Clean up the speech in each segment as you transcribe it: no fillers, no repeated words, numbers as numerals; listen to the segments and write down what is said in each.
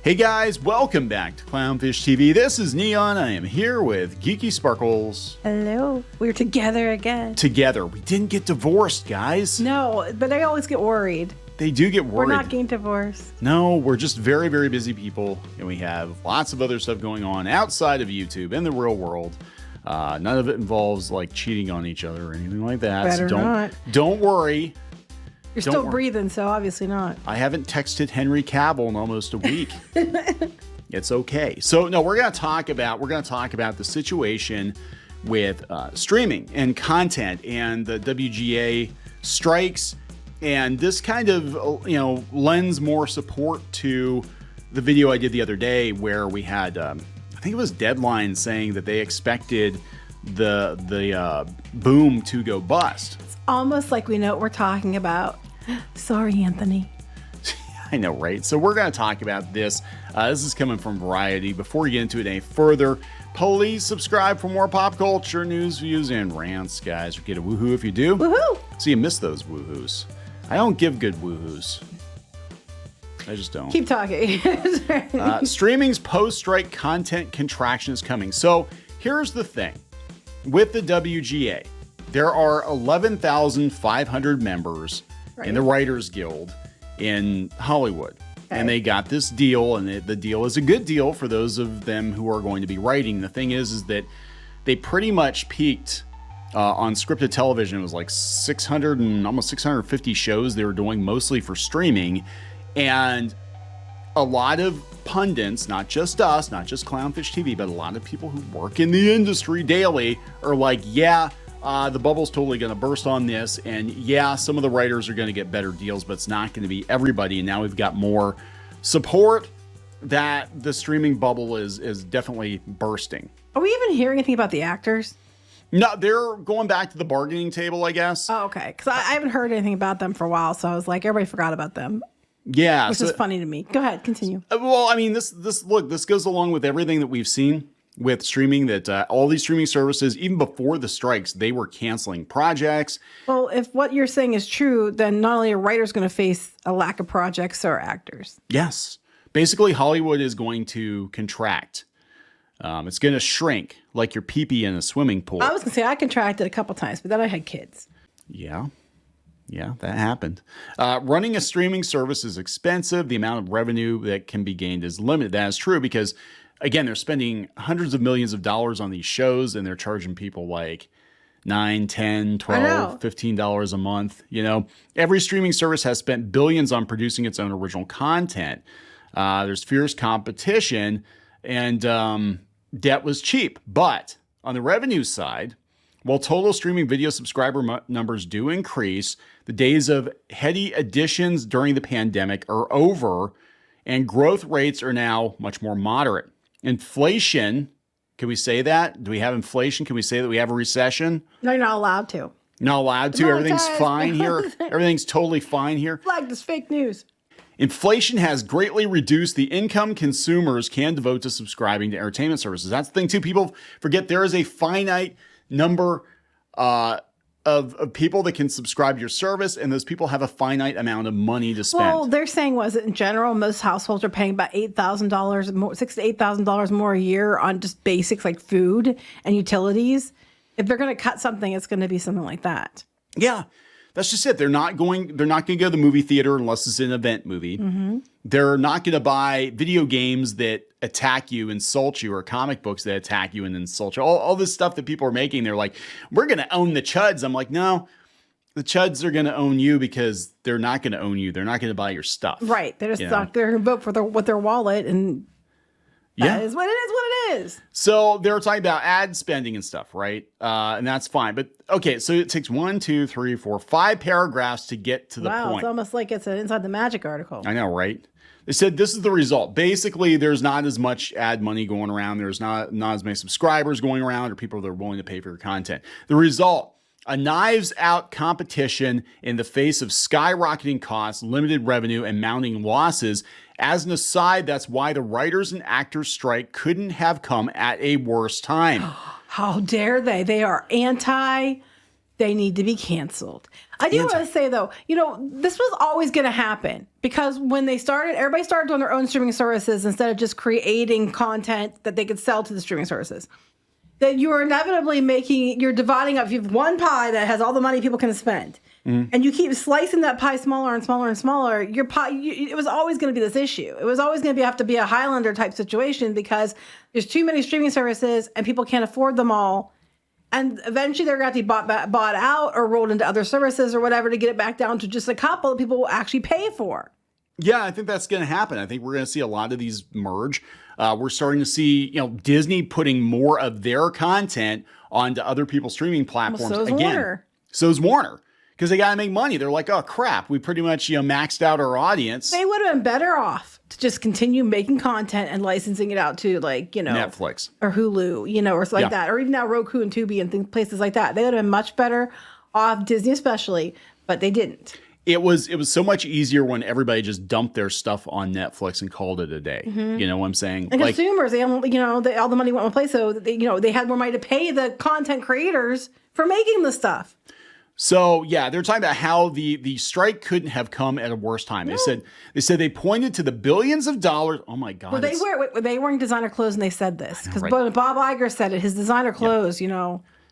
Hey guys, welcome back to Clownfish TV. This is Neon. I am here with Geeky Sparkles. Hello. We're together again. Together. We didn't get divorced, guys. No, but I always get worried. They do get worried. We're not getting divorced. No, we're just very, very busy people, and we have lots of other stuff going on outside of YouTube in the real world. None of it involves like cheating on each other or anything like that. Better not. Don't worry. You're still breathing, so obviously not. I haven't texted Henry Cavill in almost a week. It's okay. So no, we're going to talk about the situation with streaming and content and the WGA strikes, and this kind of lends more support to the video I did the other day where we had I think it was Deadline saying that they expected the boom to go bust. It's almost like we know what we're talking about. Sorry, Anthony. I know, right? So we're going to talk about this. This is coming from Variety. Before we get into it any further, please subscribe for more pop culture news, views, and rants, guys. Get a woohoo if you do. Woohoo! So you miss those woohoos. I don't give good woohoos. I just don't. Keep talking. Streaming's post-strike content contraction is coming. So here's the thing. With the WGA, there are 11,500 members in the Writers Guild in Hollywood. Okay. And they got this deal, and the deal is a good deal for those of them who are going to be writing. The thing is that they pretty much peaked on scripted television. It was like 600 and almost 650 shows they were doing, mostly for streaming. And a lot of pundits, not just us, not just Clownfish TV, but a lot of people who work in the industry daily are like, yeah, the bubble's totally going to burst on this. And yeah, some of the writers are going to get better deals, but it's not going to be everybody. And now we've got more support that the streaming bubble is definitely bursting. Are we even hearing anything about the actors? No, they're going back to the bargaining table, I guess. Oh, okay. Because I haven't heard anything about them for a while. So I was like, everybody forgot about them. Yeah. Which is funny to me. Go ahead, continue. Well, I mean, this goes along with everything that we've seen with streaming, that all these streaming services, even before the strikes, they were canceling projects. Well, if what you're saying is true, then not only are writers going to face a lack of projects, so are actors. Yes. Basically, Hollywood is going to contract. It's going to shrink like your pee-pee in a swimming pool. I was going to say I contracted a couple times, but then I had kids. Yeah. Yeah, that happened. Running a streaming service is expensive. The amount of revenue that can be gained is limited. That is true because, again, they're spending hundreds of millions of dollars on these shows, and they're charging people like $9, $10, $12, $15 a month. You know, every streaming service has spent billions on producing its own original content. There's fierce competition, and debt was cheap. But on the revenue side, while total streaming video subscriber numbers do increase, the days of heady additions during the pandemic are over, and growth rates are now much more moderate. Inflation, can we say that? Do we have inflation? Can we say that we have a recession? No, you're not allowed to. Not allowed to? Everything's fine here? Everything's totally fine here? Flagged as fake news. Inflation has greatly reduced the income consumers can devote to subscribing to entertainment services. That's the thing, too. People forget there is a finite number of people that can subscribe to your service, and those people have a finite amount of money to spend. Well, they're saying in general, most households are paying about $8,000 more, $6,000 to $8,000 more a year on just basics like food and utilities. If they're going to cut something, it's going to be something like that. Yeah, that's just it. They're not going to go to the movie theater unless it's an event movie. Mm-hmm. They're not going to buy video games that attack you, insult you, or comic books that attack you and insult you. All this stuff that people are making, they're like, we're going to own the chuds. I'm like, no, the chuds are going to own you because they're not going to own you. They're not going to buy your stuff. Right. They're just not, they're going to vote with their wallet, and that is what it is. So they're talking about ad spending and stuff, right? And that's fine. But okay, so it takes 1, 2, 3, 4, 5 paragraphs to get to the point. Wow, it's almost like it's an Inside the Magic article. I know, right? They said this is the result. Basically, there's not as much ad money going around. There's not as many subscribers going around or people that are willing to pay for your content. The result, a knives out competition in the face of skyrocketing costs, limited revenue, and mounting losses. As an aside, that's why the writers and actors strike couldn't have come at a worse time. How dare they? They are anti they need to be canceled. I do want to say, though, this was always going to happen because when everybody started doing their own streaming services instead of just creating content that they could sell to the streaming services. That you're inevitably you're dividing up. If you have one pie that has all the money people can spend, and you keep slicing that pie smaller and smaller and smaller, your pie, it was always going to be this issue. It was always going to have to be a Highlander type situation because there's too many streaming services and people can't afford them all. And eventually they're going to have to be bought out or rolled into other services or whatever to get it back down to just a couple that people will actually pay for. Yeah, I think that's going to happen. I think we're going to see a lot of these merge. We're starting to see, Disney putting more of their content onto other people's streaming platforms. Well, so is Warner. So is Warner. Because they got to make money. They're like, oh, crap. We pretty much, maxed out our audience. They would have been better off to just continue making content and licensing it out to, Netflix. Or Hulu, or something like that. Or even now Roku and Tubi and places like that. They would have been much better off, Disney especially, but they didn't. It was so much easier when everybody just dumped their stuff on Netflix and called it a day. You know what I'm saying? And consumers, all the money went in place, so they had more money to pay the content creators for making the stuff. So yeah, they're talking about how the strike couldn't have come at a worse time. No. They said they pointed to the billions of dollars. Oh my God! Well, they wearing designer clothes, and they said this because Bob Iger said it. His designer clothes,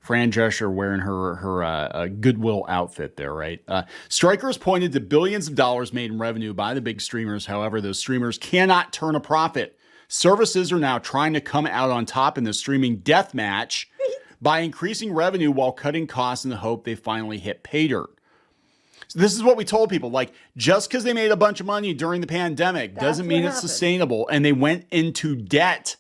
Fran Drescher wearing her Goodwill outfit there, right? Strikers pointed to billions of dollars made in revenue by the big streamers. However, those streamers cannot turn a profit. Services are now trying to come out on top in the streaming death match by increasing revenue while cutting costs in the hope they finally hit pay dirt. So this is what we told people, just because they made a bunch of money during the pandemic doesn't mean it's sustainable. And they went into debt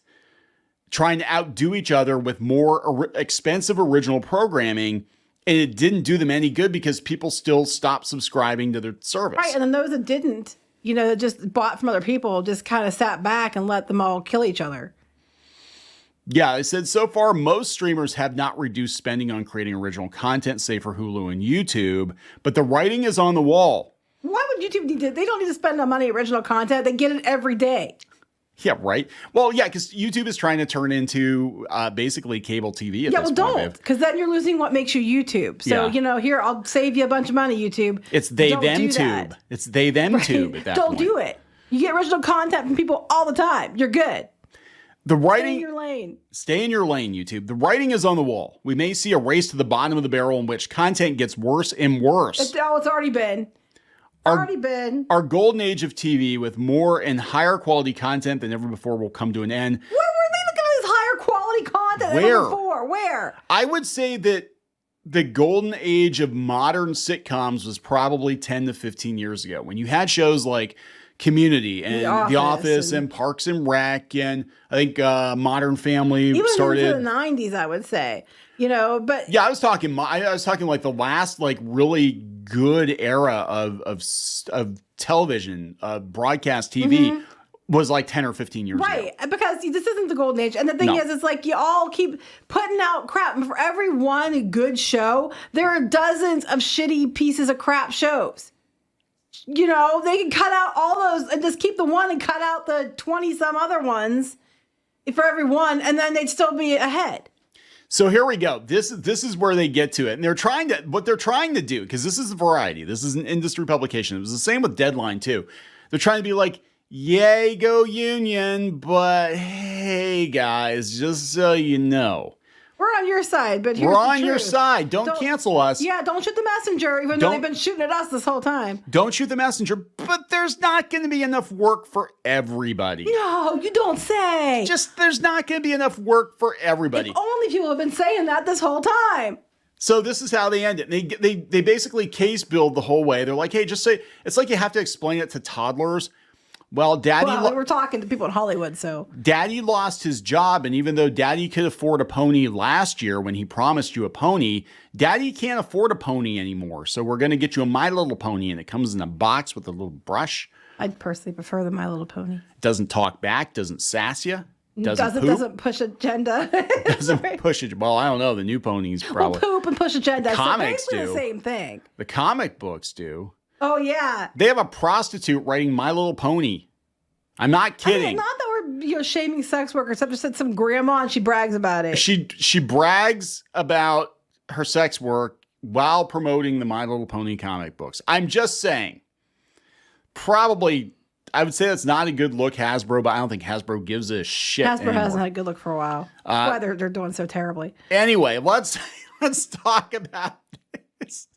trying to outdo each other with more expensive original programming. And it didn't do them any good because people still stopped subscribing to their service. Right. And then those that didn't, that just bought from other people, just kind of sat back and let them all kill each other. Yeah, they said so far, most streamers have not reduced spending on creating original content, say for Hulu and YouTube, but the writing is on the wall. Why would YouTube need to? They don't need to spend on money original content. They get it every day. Yeah, right. Well, yeah, because YouTube is trying to turn into basically cable TV at this point. Don't, because then you're losing what makes you YouTube. So, here, I'll save you a bunch of money, YouTube. It's them tube. It's them tube at that point. Don't do it. You get original content from people all the time. You're good. The writing, stay in your lane. Stay in your lane, YouTube. The writing is on the wall. We may see a race to the bottom of the barrel in which content gets worse and worse. It's already been. Our golden age of TV with more and higher quality content than ever before will come to an end. Where were they looking at this higher quality content than ever before? Where? I would say that the golden age of modern sitcoms was probably 10 to 15 years ago when you had shows like Community and The Office and Parks and Rec, and I think Modern Family started into the 90s, I would say. But yeah, I was talking like the last really good era of television, broadcast TV was like 10 or 15 years ago. Right, because this isn't the golden age. And the thing is, it's like you all keep putting out crap. And for every one good show, there are dozens of shitty pieces of crap shows. They can cut out all those and just keep the one and cut out the 20 some other ones for every one, and then they'd still be ahead. So here we go. This is where they get to it. And what they're trying to do, because this is Variety, this is an industry publication. It was the same with Deadline too. They're trying to be like, yay, go Union, but hey guys, just so you know. We're on your side, but we're on your side. Don't cancel us. Yeah, don't shoot the messenger, even though they've been shooting at us this whole time. Don't shoot the messenger, but there's not going to be enough work for everybody. No, you don't say. There's not going to be enough work for everybody. If only people have been saying that this whole time. So this is how they end it. They basically case build the whole way. They're like, hey, just say, it's like you have to explain it to toddlers. Well, we're talking to people in Hollywood, so. Daddy lost his job, and even though Daddy could afford a pony last year when he promised you a pony, Daddy can't afford a pony anymore. So we're going to get you a My Little Pony, and it comes in a box with a little brush. I'd personally prefer the My Little Pony. Doesn't talk back, doesn't sass you. Doesn't push agenda. Doesn't push it. Well, I don't know. The new ponies probably. Poop and push agenda. Comics do. The same thing. The comic books do. Oh, yeah. They have a prostitute writing My Little Pony. I'm not kidding. Not that we're shaming sex workers. I've just said some grandma and she brags about it. She brags about her sex work while promoting the My Little Pony comic books. I'm just saying, probably, I would say that's not a good look, Hasbro, but I don't think Hasbro gives a shit Hasbro anymore. hasn't had a good look for a while. That's why they're doing so terribly. Anyway, let's talk about this.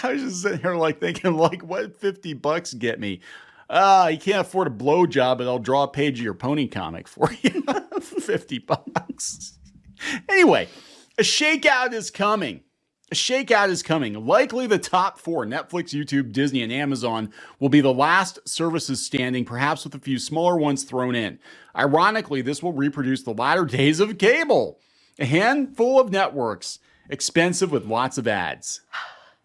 I was just sitting here like thinking, like, what $50 get me? You can't afford a blowjob, but I'll draw a page of your pony comic for you. $50. Anyway, a shakeout is coming. A shakeout is coming. Likely the top four, Netflix, YouTube, Disney, and Amazon, will be the last services standing, perhaps with a few smaller ones thrown in. Ironically, this will reproduce the latter days of cable. A handful of networks, expensive with lots of ads.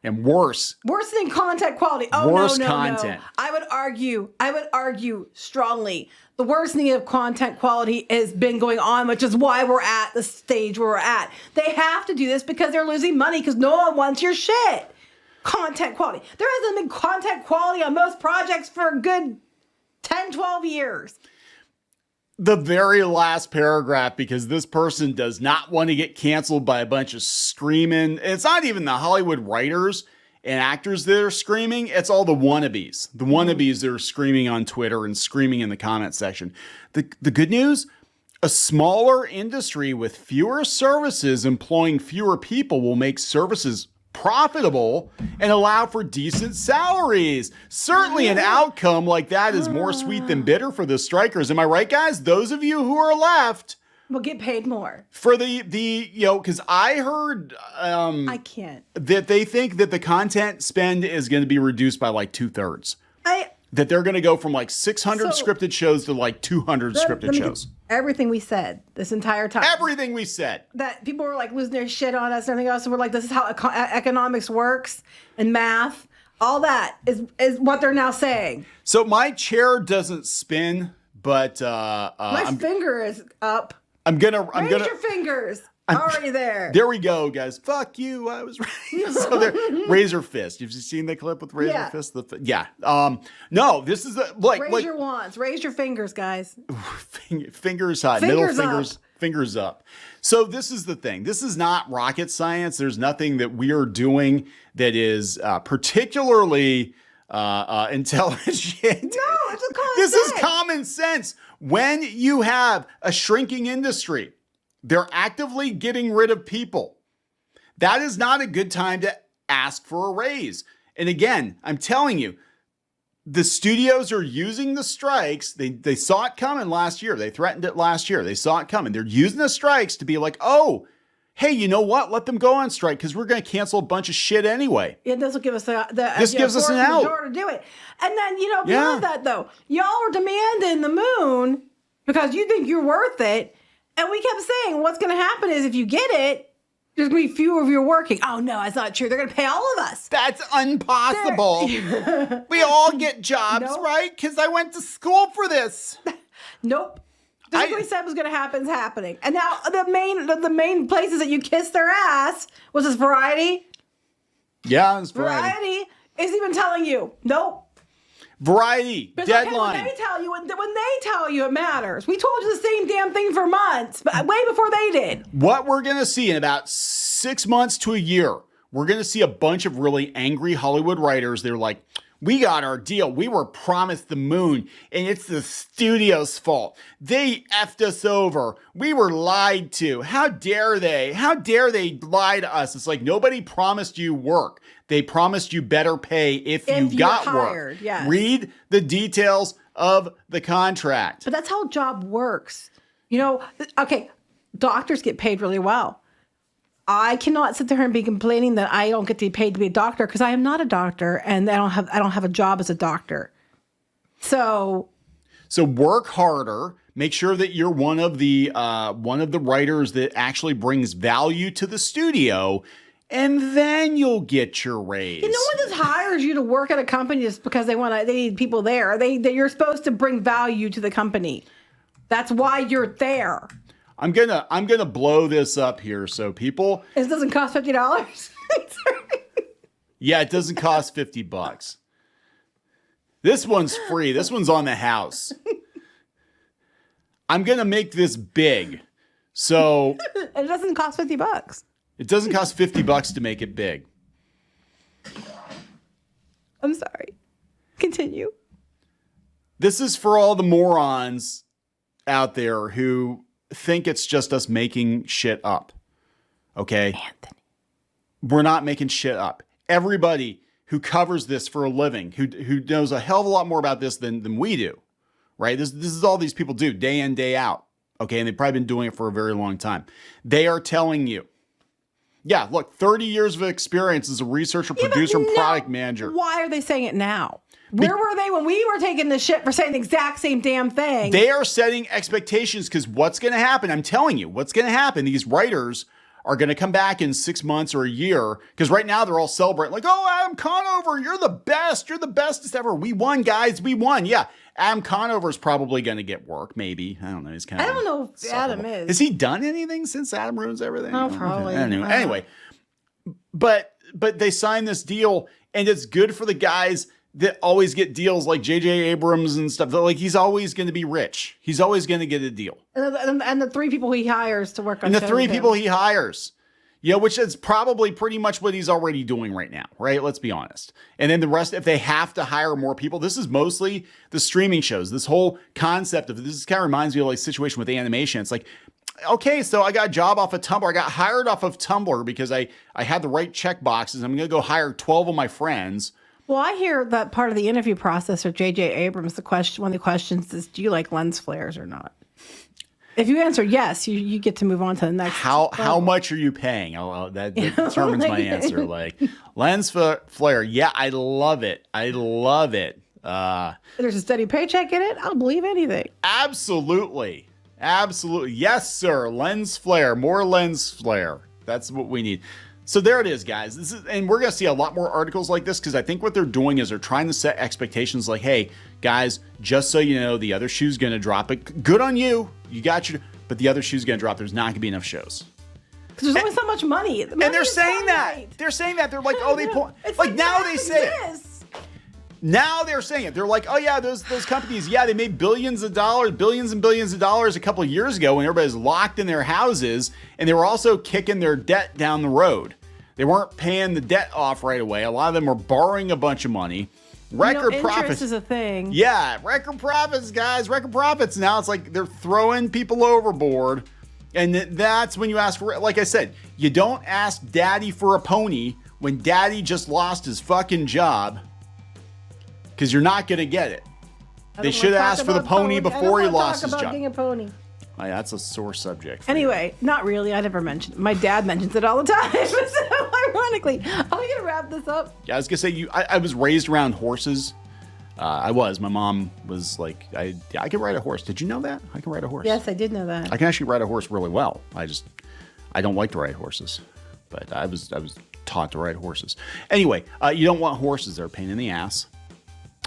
And worse than content quality. Oh, worse no. content. I would argue strongly. The worsening of content quality has been going on, which is why we're at the stage where we're at. They have to do this because they're losing money because no one wants your shit. Content quality. There hasn't been content quality on most projects for a good 10, 12 years. The very last paragraph, because this person does not want to get canceled by a bunch of screaming. It's not even the Hollywood writers and actors that are screaming. It's all the wannabes. The wannabes that are screaming on Twitter and screaming in the comment section. The good news, a smaller industry with fewer services employing fewer people will make services profitable and allow for decent salaries. Certainly an outcome like that is more sweet than bitter for the strikers. Am I right, guys? Those of you who are left will get paid more. For because I heard I can't. That they think that the content spend is going to be reduced by like 2/3. That they're going to go from like 600 scripted shows to like 200 scripted shows. Everything we said this entire time. Everything we said. That people were like losing their shit on us and everything else. And we're like, this is how economics works and math. All that is what they're now saying. So my chair doesn't spin, but my finger is up. I'm gonna raise your fingers. Already there. There we go, guys. Fuck you. I was right. So there, Razor Fist. You've seen the clip with Razor Fist? Yeah. No, this is raise your wands. Raise your fingers, guys. Fingers high. Fingers up. So this is the thing. This is not rocket science. There's nothing that we are doing that is particularly intelligent. No, it's a common This sense. is common sense. When you have a shrinking industry, they're actively getting rid of people. That is not a good time to ask for a raise. And again, I'm telling you, the studios are using the strikes. They saw it coming last year. They threatened it last year. They saw it coming. They're using the strikes to be like, oh, hey, you know what? Let them go on strike because we're going to cancel a bunch of shit anyway. Yeah, this will give us this gives us an out to do it. And then, beyond that, though, y'all were demanding the moon because you think you're worth it. And we kept saying, what's going to happen is if you get it, there's going to be fewer of you working. Oh, no, that's not true. They're going to pay all of us. That's impossible. We all get jobs, right? Because I went to school for this. Nope. This is what we said was going to happen is happening. And now the main places that you kiss their ass was this Variety. Yeah, it's Variety is even telling you, nope. Variety, Deadline. When they tell you it matters. We told you the same damn thing for months, but way before they did. What we're going to see in about 6 months to a year, we're going to see a bunch of really angry Hollywood writers. They're like, we got our deal. We were promised the moon, and it's the studio's fault. They effed us over. We were lied to. How dare they? How dare they lie to us? It's like nobody promised you work. They promised you better pay if you got hired, work. Yes. Read the details of the contract. But that's how a job works. Okay, doctors get paid really well. I cannot sit there and be complaining that I don't get to be paid to be a doctor because I am not a doctor and I don't have a job as a doctor. So work harder. Make sure that you're one of the writers that actually brings value to the studio, and then you'll get your raise. No one just hires you to work at a company just because they need people there. You're supposed to bring value to the company. That's why you're there. I'm gonna blow this up here so people. It doesn't cost $50. Yeah, it doesn't cost $50. This one's free. This one's on the house. I'm gonna make this big, so it doesn't cost $50. It doesn't cost $50 to make it big. I'm sorry. Continue. This is for all the morons out there who think it's just us making shit up. Okay? Anthony. We're not making shit up. Everybody who covers this for a living, who knows a hell of a lot more about this than we do, right? This is all these people do day in, day out. Okay? And they've probably been doing it for a very long time. They are telling you, yeah, look, 30 years of experience as a researcher, producer, and product manager. Why are they saying it now? Where were they when we were taking the shit for saying the exact same damn thing? They are setting expectations because what's going to happen, I'm telling you, what's going to happen, these writers are going to come back in 6 months or a year, because right now they're all celebrating like, oh, Adam Conover, you're the best. You're the bestest ever. We won, guys. We won. Yeah. Adam Conover is probably going to get work, maybe. I don't know. He's kind of. I don't know if Adam is. Has he done anything since Adam ruins everything? Oh, probably. Anyway, but they signed this deal, and it's good for the guys that always get deals like J.J. Abrams and stuff. Like, he's always going to be rich. He's always going to get a deal. And the 3 people he hires to work on. And the 3 people he hires. Yeah, which is probably pretty much what he's already doing right now, right? Let's be honest. And then the rest, if they have to hire more people, this is mostly the streaming shows. This whole concept of this kind of reminds me of like a situation with animation. It's like, okay, so I got a job off of Tumblr. I got hired off of Tumblr because I had the right check boxes. I'm going to go hire 12 of my friends. Well, I hear that part of the interview process for J.J. Abrams, one of the questions is, do you like lens flares or not? If you answer yes, you get to move on to the next. How much are you paying? That determines my answer. Like, lens flare. Yeah, I love it. I love it. There's a steady paycheck in it. I'll believe anything. Absolutely. Absolutely. Yes, sir. Lens flare. More lens flare. That's what we need. So there it is, guys. And we're going to see a lot more articles like this because I think what they're doing is they're trying to set expectations like, hey, guys, just so you know, the other shoe's going to drop. But good on you. You got your, but the other shoe's going to drop. There's not going to be enough shows. Because there's only so much money. And they're saying that. Right. They're saying that. They're like, oh, they point. Like now they say it. Now they're saying it. They're like, oh yeah, those companies, yeah, they made billions and billions of dollars a couple of years ago when everybody's locked in their houses, and they were also kicking their debt down the road. They weren't paying the debt off right away. A lot of them were borrowing a bunch of money. Record profits. Interest is a thing. Yeah, record profits, guys. Record profits. Now it's like they're throwing people overboard. And that's when you ask for, like I said, you don't ask daddy for a pony when daddy just lost his fucking job, because you're not going to get it. They should have asked for the pony before he lost his job. Being a pony. Oh, yeah, that's a sore subject. Anyway, not really. I never mentioned it. My dad mentions it all the time. So ironically, are we going to wrap this up? Yeah, I was going to say, I was raised around horses. I was. My mom was like, I can ride a horse. Did you know that? I can ride a horse. Yes, I did know that. I can actually ride a horse really well. I don't like to ride horses, but I was taught to ride horses. Anyway, you don't want horses. They're a pain in the ass.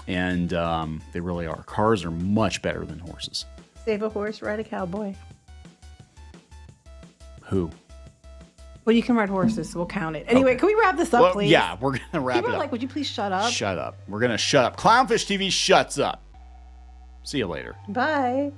And they really are. Cars are much better than horses. Save a horse, ride a cowboy. Who? Well, you can ride horses, so we'll count it. Anyway, Can we wrap this up, please? Yeah, we're going to wrap People it up. are like, would you please shut up? Shut up. We're going to shut up. Clownfish TV shuts up. See you later. Bye.